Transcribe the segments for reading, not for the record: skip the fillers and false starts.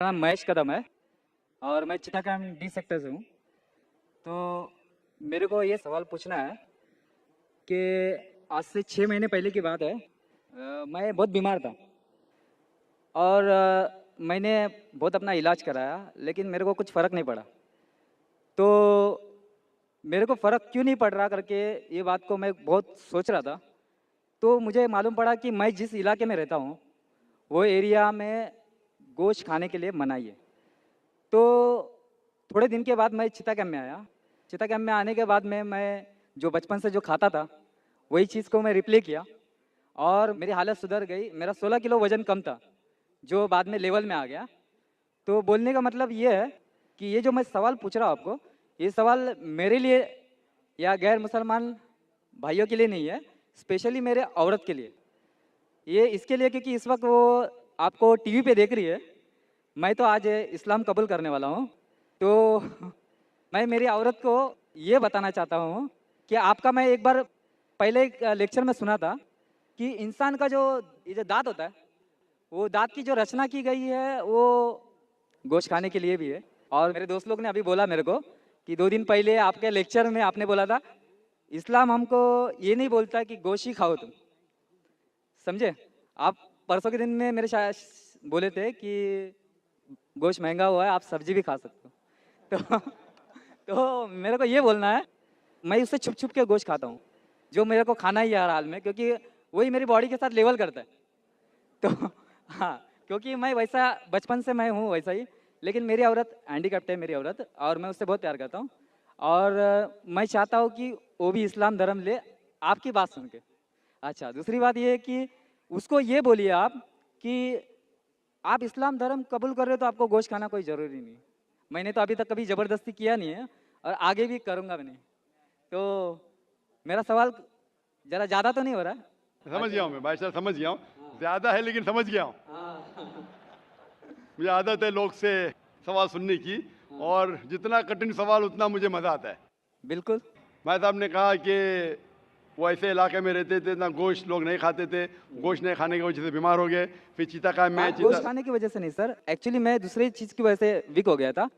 मेरा नाम महेश कदम है और मैं चिटागंग डी सेक्टर से हूँ। तो मेरे को ये सवाल पूछना है कि आज से 6 महीने पहले की बात है। मैं बहुत बीमार था और मैंने बहुत अपना इलाज कराया, लेकिन मेरे को कुछ फ़र्क नहीं पड़ा। तो मेरे को फ़र्क क्यों नहीं पड़ रहा करके ये बात को मैं बहुत सोच रहा था। तो मुझे मालूम पड़ा कि मैं जिस इलाके में रहता हूँ वो एरिया में गोश्त खाने के लिए मनाही है। तो थोड़े दिन के बाद मैं चिता कैंप में आया। चिता कैंप में आने के बाद में मैं जो बचपन से जो खाता था वही चीज़ को मैं रिप्ले किया और मेरी हालत सुधर गई। मेरा 16 किलो वज़न कम था जो बाद में लेवल में आ गया। तो बोलने का मतलब ये है कि ये जो मैं सवाल पूछ रहा हूँ आपको, ये सवाल मेरे लिए या गैर मुसलमान भाइयों के लिए नहीं है, स्पेशली मेरे औरत के लिए। ये इसके लिए क्योंकि इस वक्त वो आपको टीवी पे देख रही है। मैं तो आज इस्लाम कबूल करने वाला हूँ। तो मैं मेरी औरत को ये बताना चाहता हूँ कि आपका मैं एक बार पहले एक लेक्चर में सुना था कि इंसान का जो ये जो दांत होता है, वो दांत की जो रचना की गई है वो गोश्त खाने के लिए भी है। और मेरे दोस्त लोग ने अभी बोला मेरे को कि 2 दिन पहले आपके लेक्चर में आपने बोला था इस्लाम हमको ये नहीं बोलता कि गोश्त ही खाओ तुम, समझे? आप परसों के दिन में मेरे शायद बोले थे कि गोश्त महंगा हुआ है, आप सब्जी भी खा सकते हो। तो तो मेरे को ये बोलना है, मैं उससे छुप छुप के गोश्त खाता हूँ जो मेरे को खाना ही है हर हाल में, क्योंकि वही मेरी बॉडी के साथ लेवल करता है। तो हाँ, क्योंकि मैं वैसा बचपन से मैं हूँ वैसा ही। लेकिन मेरी औरत हैंडीकैप्ट है मेरी औरत, और मैं उससे बहुत प्यार करता हूँ। और मैं चाहता हूँ कि वो भी इस्लाम धर्म ले, आपकी बात सुन के। अच्छा, दूसरी बात ये है कि उसको ये बोलिए आप कि आप इस्लाम धर्म कबूल कर रहे हो तो आपको गोश्त खाना कोई ज़रूरी नहीं है। मैंने तो अभी तक कभी ज़बरदस्ती किया नहीं है और आगे भी करूँगा भी नहीं। तो मेरा सवाल ज़रा ज़्यादा तो नहीं हो रहा है? समझ गया हूँ मैं भाई साहब, समझ गया हूँ। ज्यादा है लेकिन समझ गया हूँ। हाँ। मुझे आदत है लोग से सवाल सुनने की, और जितना कठिन सवाल उतना मुझे मजा आता है। बिल्कुल। भाई साहब ने कहा कि वो ऐसे इलाके में रहते थे ना, गोश्त लोग नहीं खाते थे, गोश्त नहीं खाने की वजह से बीमार हो गए। फिर चीता का मैं गोश्त चीता खाने की वजह से नहीं सर, एक्चुअली मैं दूसरी चीज़ की वजह से वीक हो गया था,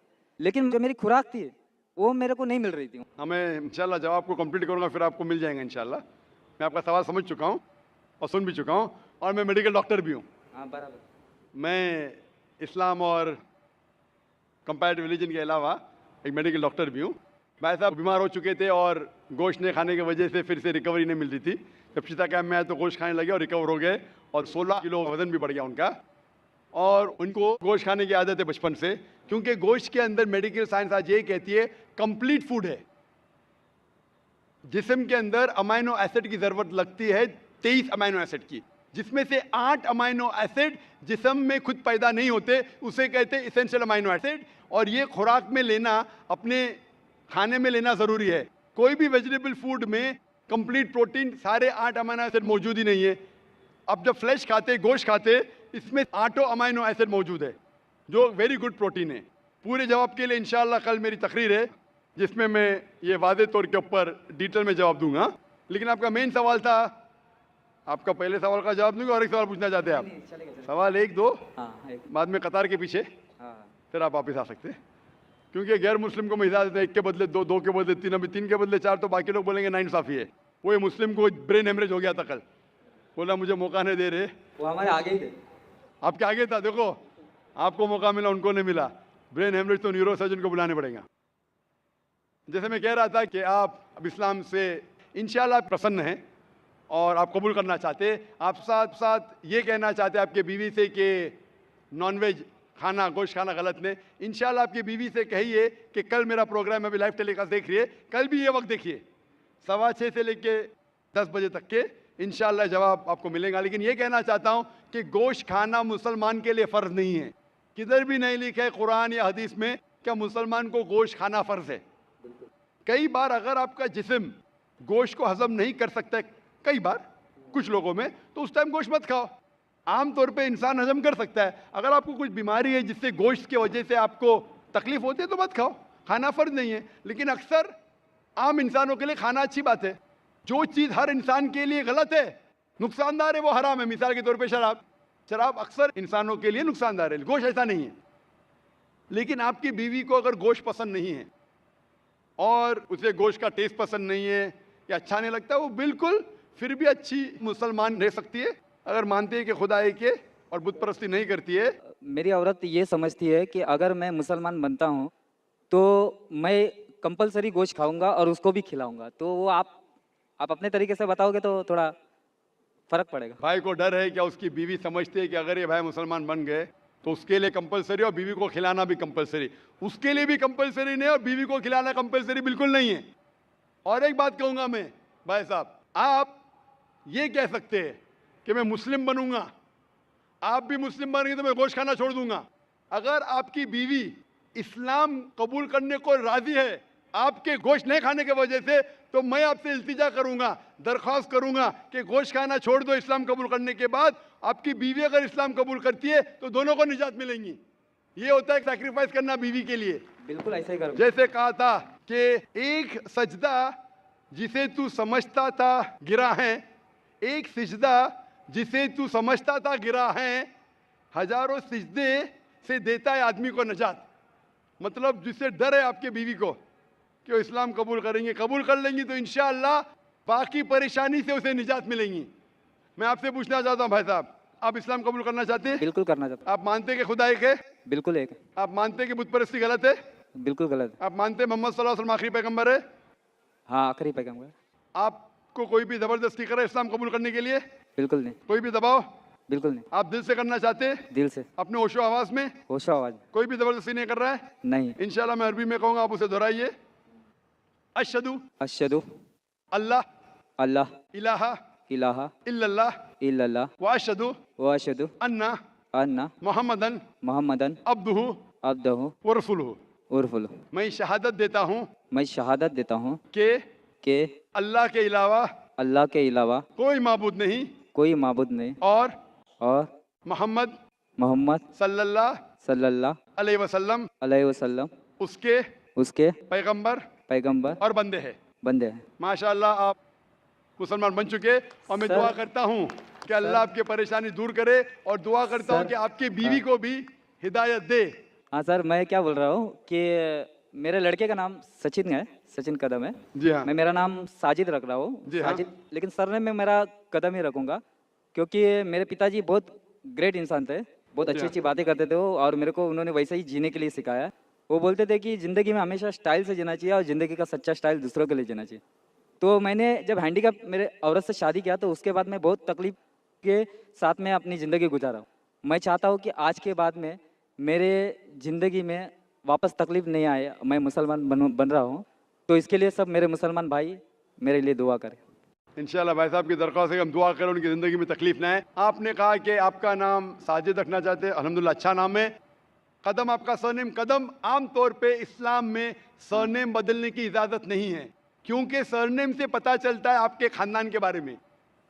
लेकिन जो मेरी खुराक थी वो मेरे को नहीं मिल रही थी। हमें इंशाल्लाह जवाब को कंप्लीट करूंगा, फिर आपको मिल जाएगा इंशाल्लाह। मैं आपका सवाल समझ चुका हूँ और सुन भी चुका हूँ, और मैं मेडिकल डॉक्टर भी हूँ। हाँ बराबर। मैं इस्लाम और कंपैरेटिव रिलीजन के अलावा एक मेडिकल डॉक्टर भी हूँ। भाई साहब बीमार हो चुके थे और गोश्त नहीं खाने की वजह से फिर से रिकवरी नहीं मिल रही थी। जब चिता कैंप में आए तो गोश्त खाने लगे और रिकवर हो गए, और 16 किलो वजन भी बढ़ गया उनका। और उनको गोश्त खाने की आदत है बचपन से, क्योंकि गोश्त के अंदर मेडिकल साइंस आज ये कहती है कंप्लीट फूड है। जिस्म के अंदर अमाइनो एसिड की जरूरत लगती है, 23 अमाइनो एसिड की, जिसमें से 8 अमाइनो एसिड जिस्म में खुद पैदा नहीं होते, उसे कहते हैं इसेंशियल अमाइनो एसिड। और ये खुराक में लेना, अपने खाने में लेना जरूरी है। कोई भी वेजिटेबल फूड में कंप्लीट प्रोटीन सारे 8 अमाइनो एसिड मौजूद ही नहीं है। अब जब फ्लैश खाते, गोश्त खाते, इसमें 8 अमाइनो एसिड मौजूद है जो वेरी गुड प्रोटीन है। पूरे जवाब के लिए इंशाल्लाह कल मेरी तकरीर है जिसमें मैं ये वादे तौर के ऊपर डिटेल में जवाब दूंगा। लेकिन आपका मेन सवाल था, आपका पहले सवाल का जवाब दूंगा और एक सवाल पूछना चाहते हैं आप? नहीं, चलेगा। सवाल एक दो, हाँ एक। बाद में कतार के पीछे, हाँ फिर आप वापस आ सकते हैं। क्योंकि गैर मुस्लिम को मैं इजाजत है, एक के बदले दो, दो के बदले तीन, अभी तीन के बदले चार, तो बाकी लोग बोलेंगे नाइंसाफी है। वो मुस्लिम को ब्रेन हेमरेज हो गया था कल, बोला मुझे मौका नहीं दे रहे। वो हमारे आगे ही थे। आपके आगे था, देखो आपको मौका मिला, उनको नहीं मिला। ब्रेन हेमरेज तो न्यूरो सर्जन को बुलाने पड़ेगा। जैसे मैं कह रहा था कि आप अब इस्लाम से इंशाल्लाह प्रसन्न हैं और आप कबूल करना चाहते। आप साथ साथ ये कहना चाहते आपके बीवी से कि नॉनवेज खाना, गोश्त खाना गलत नहीं। इंशाल्लाह आपकी बीवी से कहिए कि कल मेरा प्रोग्राम अभी लाइव टेलीकास्ट देख रही है, कल भी ये वक्त देखिए 6:15 से लेके 10 बजे तक के, इंशाल्लाह जवाब आपको मिलेगा। लेकिन ये कहना चाहता हूँ कि गोश्त खाना मुसलमान के लिए फ़र्ज नहीं है। किधर भी नहीं लिखा है कुरान या हदीस में क्या मुसलमान को गोश्त खाना फ़र्ज है। कई बार अगर आपका जिस्म गोश्त को हजम नहीं कर सकता है, कई बार कुछ लोगों में, तो उस टाइम गोश्त मत खाओ। आमतौर पे इंसान हजम कर सकता है। अगर आपको कुछ बीमारी है जिससे गोश्त की वजह से आपको तकलीफ होती है तो मत खाओ, खाना फ़र्ज नहीं है। लेकिन अक्सर आम इंसानों के लिए खाना अच्छी बात है। जो चीज़ हर इंसान के लिए गलत है, नुकसानदार है, वो हराम है। मिसाल के तौर पे शराब, शराब अक्सर इंसानों के लिए नुकसानदार है, गोश्त ऐसा नहीं है। लेकिन आपकी बीवी को अगर गोश्त पसंद नहीं है और उसे गोश्त का टेस्ट पसंद नहीं है या अच्छा नहीं लगता, वो बिल्कुल फिर भी अच्छी मुसलमान रह सकती है अगर मानती है कि खुदा एक है और बुत परस्ती नहीं करती है। मेरी औरत ये समझती है कि अगर मैं मुसलमान बनता हूँ तो मैं कंपलसरी गोश्त खाऊंगा और उसको भी खिलाऊंगा। तो वो आप अपने तरीके से बताओगे तो थोड़ा फर्क पड़ेगा। भाई को डर है क्या उसकी बीवी समझती है कि अगर ये भाई मुसलमान बन गए तो उसके लिए कंपलसरी और बीवी को खिलाना भी कंपलसरी, उसके लिए भी कंपलसरी नहीं और बीवी को खिलाना कंपलसरी बिल्कुल नहीं है। और एक बात कहूंगा मैं भाई साहब, आप ये कह सकते हैं कि मैं मुस्लिम बनूंगा, आप भी मुस्लिम बनेंगे तो मैं गोश्त खाना छोड़ दूंगा। अगर आपकी बीवी इस्लाम कबूल करने को राजी है आपके गोश्त नहीं खाने की वजह से, तो मैं आपसे इल्तिजा करूंगा, दरख्वास्त करूंगा कि गोश्त खाना छोड़ दो इस्लाम कबूल करने के बाद। आपकी बीवी अगर इस्लाम कबूल करती है तो दोनों को निजात मिलेंगी। ये होता है सैक्रिफाइस करना बीवी के लिए। बिल्कुल ऐसा ही करूंगा। जैसे कहा था कि एक सजदा जिसे तू समझता था गिरा है, एक सिजदा जिसे तू समझता था गिरा है, हजारों सिजदे से देता है आदमी को नजात। मतलब जिससे डर है आपके बीवी को कि वो इस्लाम कबूल करेंगे, कबूल कर लेंगी तो इंशाअल्लाह बाकी परेशानी से उसे निजात मिलेंगी। मैं आपसे पूछना चाहता हूं भाई साहब, आप इस्लाम कबूल करना चाहते हैं? बिल्कुल करना चाहता आप मानते हैं कि खुदा एक है? हूं। बिल्कुल एक है। आप मानते हैं कि बुत परस्ती गलत है? बिल्कुल गलत है। आप मानते हैं मोहम्मद सल्लल्लाहु अलैहि वसल्लम आखिरी पैगंबर है? हाँ, आखिरी पैगंबर। आपको कोई भी जबरदस्ती करे इस्लाम कबूल करने के लिए? बिल्कुल नहीं। कोई भी दबाव? बिल्कुल नहीं। आप दिल से करना चाहते हैं दिल से, अपने होशो आवाज में? होशो आवाज में। कोई भी जबरदस्ती नहीं कर रहा है? नहीं। इंशाल्लाह मैं अरबी में कहूंगा, आप उसे दोहराइए। अशहदु अशहदु अल्लाह अल्लाह इलाहा इलाहा इल्लल्लाह इल्लल्लाह व अशहदु व अशहदु अन्ना अन्ना मोहम्मदन मोहम्मदन अब्दुहु अब्दुहु व रसूलुहु। उर्फुल। मैं शहादत देता हूँ मैं शहादत देता हूँ कि कि अल्लाह के अलावा अल्लाह के अलावा कोई माबूद नहीं कोई माबूद नहीं और मोहम्मद मोहम्मद सल्लल्लाहु सल्लल्लाहु अलैहि वसल्लम अलैहि वसल्लम उसके पैगंबर पैगंबर और बंदे हैं। बंदे हैं। माशाअल्लाह आप मुसलमान बन चुके और मैं सर- दुआ करता हूँ कि अल्लाह आपकी परेशानी दूर करे और दुआ करता हूँ सर- कि आपकी बीवी को भी हिदायत दे। हाँ सर, मैं क्या बोल रहा हूँ कि मेरे लड़के का नाम सचिन है, सचिन कदम है। जी हाँ। मैं मेरा नाम साजिद रख रहा हूँ, जी हाँ। साजिद, लेकिन सरनेम में मेरा कदम ही रखूंगा क्योंकि मेरे पिताजी बहुत ग्रेट इंसान थे, बहुत अच्छी अच्छी बातें करते थे वो, और मेरे को उन्होंने वैसे ही जीने के लिए सिखाया। वो बोलते थे कि ज़िंदगी में हमेशा स्टाइल से जीना चाहिए और ज़िंदगी का सच्चा स्टाइल दूसरों के लिए जीना चाहिए। तो मैंने जब हैंडीकैप मेरे औरत से शादी किया तो उसके बाद मैं बहुत तकलीफ के साथ में अपनी ज़िंदगी गुजारा हूँ। मैं चाहता हूँ कि आज के बाद में मेरे ज़िंदगी में वापस तकलीफ नहीं आए। मैं मुसलमान बन रहा हूँ, तो इसके लिए सब मेरे मुसलमान भाई मेरे लिए दुआ करें। इंशाल्लाह भाई साहब की दरख्वास्त है कि हम दुआ करें उनकी ज़िंदगी में तकलीफ ना आए। आपने कहा कि आपका नाम साजिद रखना चाहते हैं, अल्हम्दुलिल्लाह अच्छा नाम है। कदम आपका सरनेम कदम। आम तौर पे इस्लाम में सरनेम बदलने की इजाज़त नहीं है क्योंकि सरनेम से पता चलता है आपके खानदान के बारे में।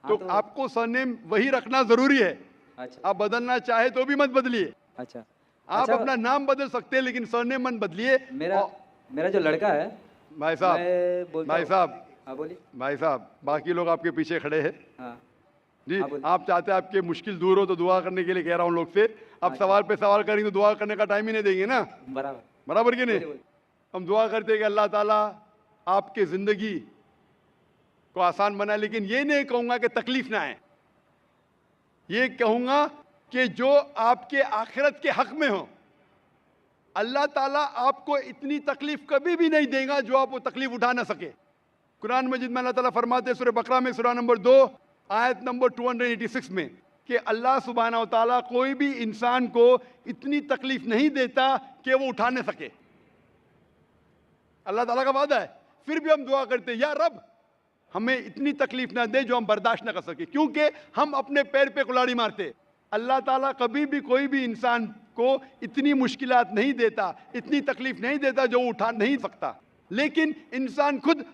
तो आपको सरनेम वही रखना ज़रूरी है। अच्छा आप बदलना चाहे तो भी मत बदलिए। अच्छा। आप अपना नाम बदल सकते हैं लेकिन सरनेम मत बदलिए। मेरा जो लड़का है भाई साहब, भाई साहब, हाँ बोलिए। भाई साहब, बाकी लोग आपके पीछे खड़े हैं हाँ जी। हाँ, बोलिए। आप चाहते हैं आपके मुश्किल दूर हो तो दुआ करने के लिए कह रहा हूँ लोग से। आप सवाल पे सवाल करेंगे तो दुआ करने का टाइम ही नहीं देंगे ना, बराबर बराबर कि नहीं? बोलिए। हम दुआ करते हैं कि अल्लाह ताला आपके ज़िंदगी को आसान बनाए, लेकिन ये नहीं कहूँगा कि तकलीफ ना आए। ये कहूँगा कि जो आपके आखिरत के हक में हो, अल्लाह ताला आपको इतनी तकलीफ कभी भी नहीं देगा जो आप वो तकलीफ उठा ना सके। कुरान मजीद में अल्लाह ताला फरमाते हैं सूरह बकरा में सूरह नंबर 2 आयत नंबर 286 में कि अल्लाह सुब्हानहू व तआला कोई भी इंसान को इतनी तकलीफ नहीं देता कि वो उठा न सके। अल्लाह ताला का वादा है। फिर भी हम दुआ करते हैं, या रब हमें इतनी तकलीफ ना दे जो हम बर्दाश्त ना कर सके, क्योंकि हम अपने पैर पे कुल्हाड़ी मारते। अल्लाह ताला कभी भी कोई भी इंसान को इतनी मुश्किलात नहीं देता, इतनी तकलीफ नहीं देता जो वो उठा नहीं सकता। लेकिन इंसान खुद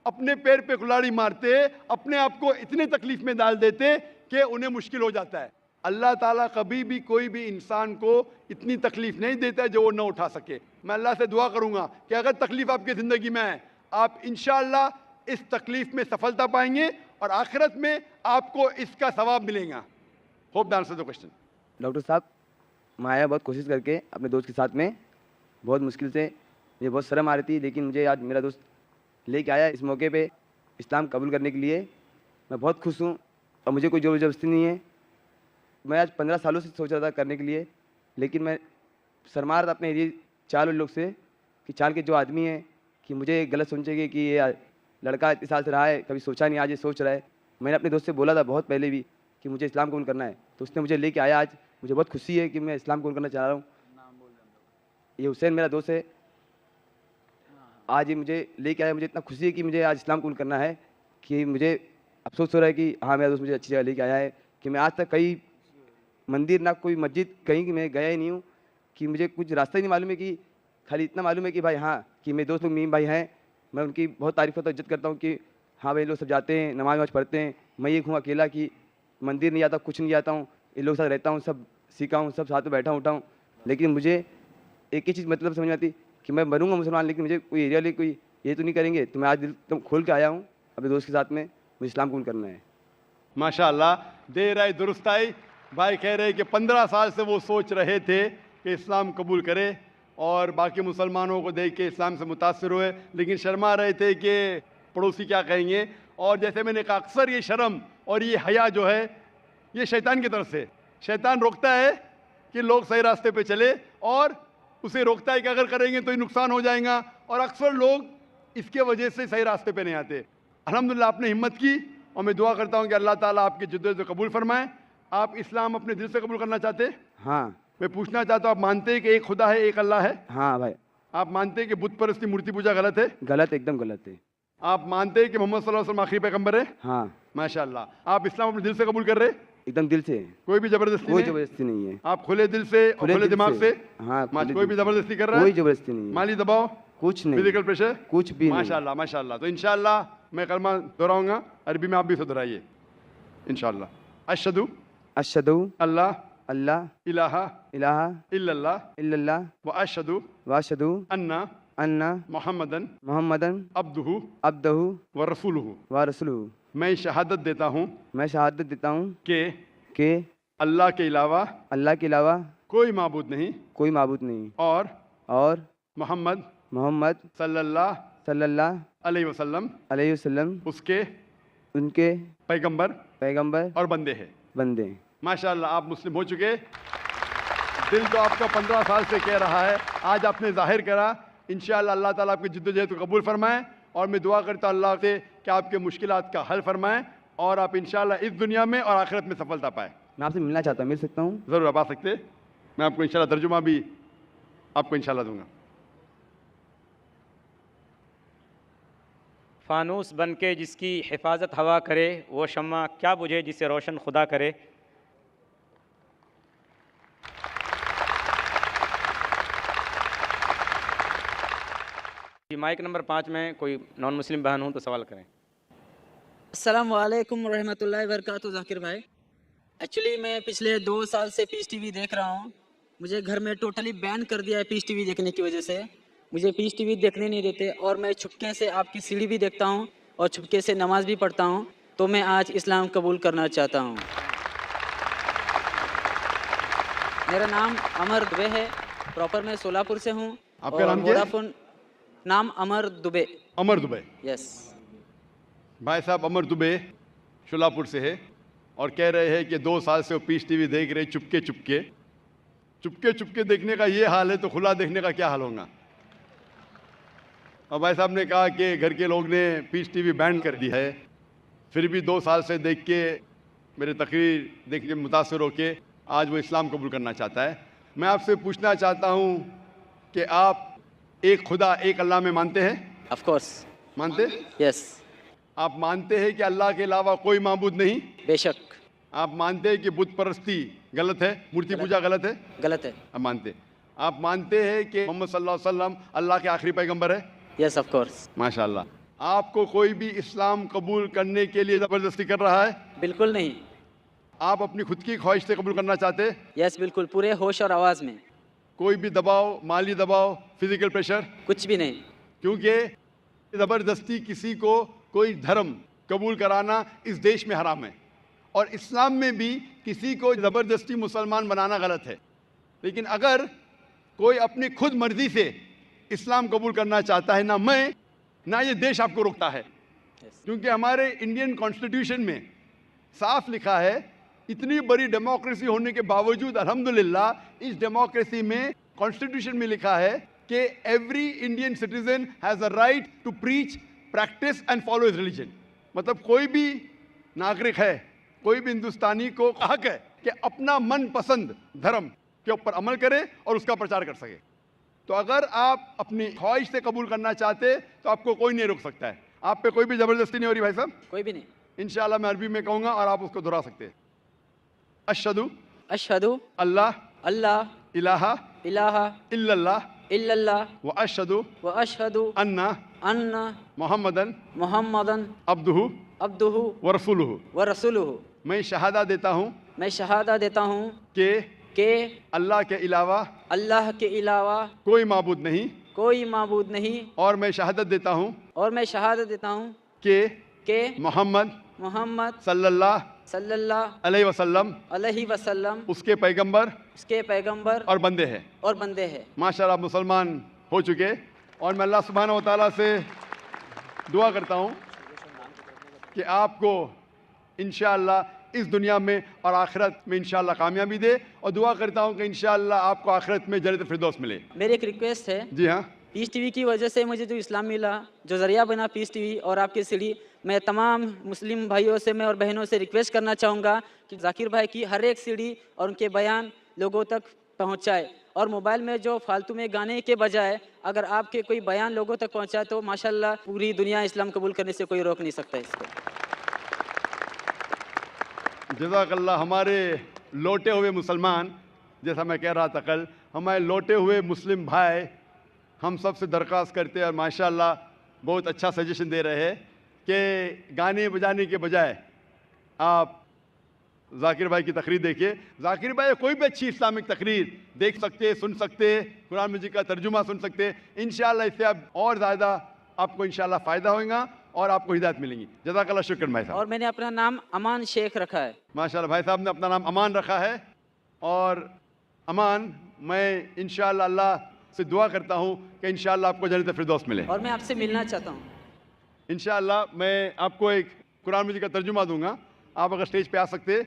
अपने पैर पे कुल्हाड़ी मारते, अपने आप को इतने तकलीफ में डाल देते कि उन्हें मुश्किल हो जाता है। अल्लाह ताला कभी भी कोई भी इंसान को इतनी तकलीफ नहीं देता जो वो न उठा सके। मैं अल्लाह से दुआ करूंगा कि अगर तकलीफ आपकी ज़िंदगी में है, आप इंशाअल्लाह इस तकलीफ में सफलता पाएंगे और आखिरत में आपको इसका सवाब मिलेगा। Hope the answer the question. Doctor साहब, मैं आया बहुत कोशिश करके अपने दोस्त के साथ में, बहुत मुश्किल से, मुझे बहुत शर्म आ रही थी, लेकिन मुझे आज मेरा दोस्त लेके आया इस मौके पे इस्लाम कबूल करने के लिए। मैं बहुत खुश हूँ और मुझे कोई ज़ोर ज़बरदस्ती नहीं है। मैं आज 15 सालों से सोच रहा था करने के लिए, लेकिन मैं शर्मा रहा था अपने ये चार लोग से कि चार के जो आदमी हैं कि मुझे गलत समझेंगे कि ये लड़का इतने साल से रहा है, कभी सोचा नहीं, आज ये सोच रहा है। मैंने अपने दोस्त से बोला था बहुत पहले भी कि मुझे इस्लाम कबूल करना है, तो उसने मुझे लेके आया। आज मुझे बहुत खुशी है कि मैं इस्लाम कबूल करना चाह रहा हूँ। ये हुसैन मेरा दोस्त है, आज ये मुझे लेके आया। मुझे इतना खुशी है कि मुझे आज इस्लाम कबूल करना है कि मुझे अफसोस हो रहा है कि हाँ मेरा दोस्त मुझे अच्छी जगह लेके आया है। कि मैं आज तक कहीं मंदिर ना कोई मस्जिद कहीं की मैं गया ही नहीं हूँ, कि मुझे कुछ रास्ता ही नहीं मालूम है। कि खाली इतना मालूम है कि भाई हाँ कि मेरे दोस्त लोग मीम भाई हैं, मैं उनकी बहुत तारीफ़ करता हूँ, इज्जत करता हूँ कि हाँ भाई लोग सब जाते हैं, नमाज वमाज पढ़ते हैं। मैं ये हूँ अकेला कि मंदिर नहीं जाता, कुछ नहीं जाता हूँ, इन लोगों के साथ रहता हूँ, सब सीखा हूँ, सब साथ में बैठा उठा हूँ। लेकिन मुझे एक ही चीज़ मतलब समझ में आती कि मैं बनूंगा मुसलमान, लेकिन मुझे कोई एरिया ले कोई ये तो नहीं करेंगे। तो मैं आज दिल एकदम खोल के आया हूँ अपने दोस्त के साथ में, मुझे इस्लाम कबूल करना है। माशाअल्लाह, देर आई दुरुस्त आई। भाई कह रहे कि 15 साल से वो सोच रहे थे कि इस्लाम कबूल करे और बाकी मुसलमानों को देख के इस्लाम से मुतासिर हुए, लेकिन शर्मा रहे थे कि पड़ोसी क्या कहेंगे। और जैसे मैंने कहा, अक्सर ये शर्म और ये हया जो है ये शैतान की तरफ से, शैतान रोकता है कि लोग सही रास्ते पे चले और उसे रोकता है कि अगर करेंगे तो ये नुकसान हो जाएगा, और अक्सर लोग इसके वजह से सही रास्ते पे नहीं आते। अल्हम्दुलिल्लाह आपने हिम्मत की और मैं दुआ करता हूँ कि अल्लाह ताला आपकी जिद्दत को कबूल फरमाए। आप इस्लाम अपने दिल से कबूल करना चाहते हैं? हाँ मैं पूछना चाहता हूँ, आप मानते हैं कि एक खुदा है, एक अल्लाह है? हाँ भाई, आप मानते हैं कि बुत परस्ती मूर्ति पूजा गलत है? गलत, एकदम गलत है। आप मानते हैं कि मोहम्मद सल्लल्लाहु अलैहि वसल्लम आखिरी पैगंबर है? हाँ माशाअल्लाह। आप इस्लाम अपने दिल से कबूल कर रहे हैं? एकदम दिल से, कोई भी जबरदस्ती कोई नहीं? जबरदस्ती नहीं है। आप खुले दिल से और खुले दिल दिमाग से? हाँ, खुले कोई भी दिल से। जबरदस्ती कर रहा है? कोई जबरदस्ती नहीं है, माली दबाव, कुछ नहीं, फिजिकल प्रेशर, कुछ भी नहीं। माशाअल्लाह माशाअल्लाह। तो इंशाअल्लाह मैं कलमा दोहराऊंगा, अरबी में आप भी दोहराइए इंशाअल्लाह। अशहदु अशहदु अल्लाह अल्लाह इलाहा इलाहा इल्लल्लाह इल्लल्लाह व अशहदु व अशहदु अन्ना अन्ना मुहम्मदन मोहम्मदन अब्दुहु अब्दहु व रसूलुहु। व रसूलुहु। मैं शहादत देता हूँ मैं शहादत देता हूँ कि अल्लाह के अलावा अल्लाह के अलावा कोई माबूद नहीं कोई माबूद नहीं और मोहम्मद मोहम्मद सल्लल्लाहु सल्लल्लाहु अलैहि वसल्लम अलैहि वसल्लम उसके उनके पैगंबर पैगंबर और बंदे हैं। बंदे। माशाअल्लाह, आप मुस्लिम हो चुके। दिल तो आपका 15 साल से कह रहा है, आज आपने जाहिर करा। इंशाअल्लाह अल्लाह ताला आपकी जिद्दोजहद को कबूल फरमाए और मैं दुआ करता हूँ अल्लाह से कि आपके मुश्किलात का हल फरमाए और आप इंशाअल्लाह इस दुनिया में और आखिरत में सफलता पाए। मैं आपसे मिलना चाहता हूँ, मिल सकता हूँ? ज़रूर आप आ सकते हैं। मैं आपको इंशाअल्लाह तर्जुमा भी आपको इंशाअल्लाह दूंगा। फानूस बन के जिसकी हिफाजत हवा करे, वो शम्मा क्या बुझे जिसे रोशन खुदा करे। माइक नंबर 5 में कोई नॉन मुस्लिम बहन हो तो सवाल करें। अस्सलाम वालेकुम रहमतुल्लाहि वबरकातुहू। जाकिर भाई, एक्चुअली मैं पिछले 2 साल से पीस टीवी देख रहा हूँ। मुझे घर में टोटली बैन कर दिया है पीस टीवी देखने की वजह से। मुझे पीस टीवी देखने नहीं देते और मैं छुपके से आपकी सीढ़ी भी देखता हूँ और छुपके से नमाज भी पढ़ता हूँ। तो मैं आज इस्लाम कबूल करना चाहता हूँ। मेरा नाम अमर दुबे है, प्रॉपर मैं सोलापुर से हूँ। आपका नाम क्या है? वोडाफोन नाम अमर दुबे। अमर दुबे। यस भाई साहब अमर दुबे शोलापुर से है और कह रहे हैं कि 2 साल से वो पीस टीवी देख रहे, चुपके चुपके। चुपके चुपके देखने का ये हाल है तो खुला देखने का क्या हाल होगा। और भाई साहब ने कहा कि घर के लोग ने पीस टीवी बैन कर दी है, फिर भी 2 साल से देख के मेरे तकरीर देख के मुतासर होके आज वो इस्लाम कबूल करना चाहता है। मैं आपसे पूछना चाहता हूँ कि आप एक खुदा एक अल्लाह में मानते हैं? ऑफ कोर्स मानते? यस। आप मानते हैं कि अल्लाह के अलावा कोई माबूद नहीं? बेशक। आप मानते हैं कि बुत परस्ती गलत है, मूर्ति पूजा गलत है? गलत है। आप मानते। आप मानते हैं कि मोहम्मद सल्लल्लाहु अलैहि वसल्लम अल्लाह के आखिरी पैगंबर है? Yes of course. माशाअल्लाह। आपको कोई भी इस्लाम कबूल करने के लिए ज़बरदस्ती कर रहा है? बिल्कुल नहीं। आप अपनी खुद की ख्वाहिश से कबूल करना चाहते हैं? यस बिल्कुल, पूरे होश और आवाज़ में। कोई भी दबाव, माली दबाव, फिजिकल प्रेशर? कुछ भी नहीं। क्योंकि ज़बरदस्ती किसी को कोई धर्म कबूल कराना इस देश में हराम है और इस्लाम में भी किसी को ज़बरदस्ती मुसलमान बनाना गलत है। लेकिन अगर कोई अपनी खुद मर्जी से इस्लाम कबूल करना चाहता है, ना मैं ना ये देश आपको रोकता है, क्योंकि हमारे इंडियन कॉन्स्टिट्यूशन में साफ लिखा है, इतनी बड़ी डेमोक्रेसी होने के बावजूद अल्हम्दुलिल्लाह इस डेमोक्रेसी में कॉन्स्टिट्यूशन में लिखा है कि every Indian citizen has a right to preach, practice and follow his religion. मतलब कोई भी नागरिक है, कोई भी हिंदुस्तानी को हक है कि अपना मनपसंद धर्म के ऊपर अमल करे और उसका प्रचार कर सके। तो अगर आप अपनी ख्वाहिश से कबूल करना चाहते तो आपको कोई नहीं रोक सकता है। आप पे कोई भी ज़बरदस्ती नहीं हो रही भाई साहब। कोई भी नहीं। इंशाल्लाह मैं अरबी में कहूँगा और आप उसको दोहरा सकते हैं। अशहदु अशहदु अल्लाह अल्लाह इलाहा इलाहा इल्लल्लाह इल्लल्लाह व अशहदु व अशहदु अन्ना अन्ना मोहम्मदन मुहम्मदन अब्दुहु अब्दुहु व रसूलुहु। व रसूलुहु। मैं शहादा देता हूँ मैं शहादा देता हूँ कि कि अल्लाह के अलावा अल्लाह के अलावा कोई माबूद नहीं, कोई माबूद नहीं, और मैं शहादत देता हूँ और मैं शहादत देता हूँ कि मोहम्मद सल्लल्लाहु अलैहि वसल्लम अलैहि वसल्लम उसके पैगंबर उसके पैगंबर और बंदे हैं। और बंदे हैं। माशाल्लाह आप मुसलमान हो चुके, और मैं अल्लाह सुब्हानहू व तआला से दुआ करता हूँ कि आपको इंशाअल्लाह इस दुनिया में और आखिरत में इंशाअल्लाह कामयाबी दे, और दुआ करता हूँ कि इंशाअल्लाह आपको आखिरत में जन्नत फिरदौस मिले। मेरी एक रिक्वेस्ट है, जी हाँ, पीस टीवी की वजह से मुझे जो इस्लाम मिला, जो ज़रिया बना पीस टीवी और आपकी सीढ़ी, मैं तमाम मुस्लिम भाइयों से मैं और बहनों से रिक्वेस्ट करना चाहूँगा कि जाकिर भाई की हर एक सीढ़ी और उनके बयान लोगों तक पहुँचाए, और मोबाइल में जो फालतू में गाने के बजाय अगर आपके कोई बयान लोगों तक पहुँचाए तो माशाल्लाह पूरी दुनिया इस्लाम कबूल करने से कोई रोक नहीं सकता इसको। जज़ाकल्लाह। हमारे लौटे हुए मुसलमान, जैसा मैं कह रहा था कल, हमारे लौटे हुए मुस्लिम भाई हम सब से दरख्वास्त करते हैं, और माशाल्लाह बहुत अच्छा सजेशन दे रहे हैं कि गाने बजाने के बजाय आप जाकिर भाई की तकरीर देखिए। जाकिर भाई कोई भी अच्छी इस्लामिक तकरीर देख सकते, सुन सकते, कुरान मजीद का तर्जुमा सुन सकते। इंशाअल्लाह इससे आप और ज़्यादा आपको इंशाअल्लाह फ़ायदा होगा और आपको हिदायत मिलेंगी। जज़ाकल्लाह, शुक्र भाई साहब। और मैंने अपना नाम अमान शेख रखा है। माशाल्लाह भाई साहब ने अपना नाम अमान रखा है, और अमान मैं इंशाअल्लाह अल्लाह से दुआ करता हूँ कि इंशाअल्लाह आपको जन्नत फिरदौस मिले। और मैं आपसे मिलना चाहता हूँ। इंशाअल्लाह मैं आपको एक कुरान मजीद का तर्जुमा दूंगा, आप अगर स्टेज पे आ सकते,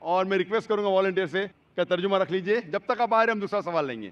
और मैं रिक्वेस्ट करूंगा वॉलंटियर से कि तर्जुमा रख लीजिए। जब तक आप आ रहे हैं हम दूसरा सवाल लेंगे।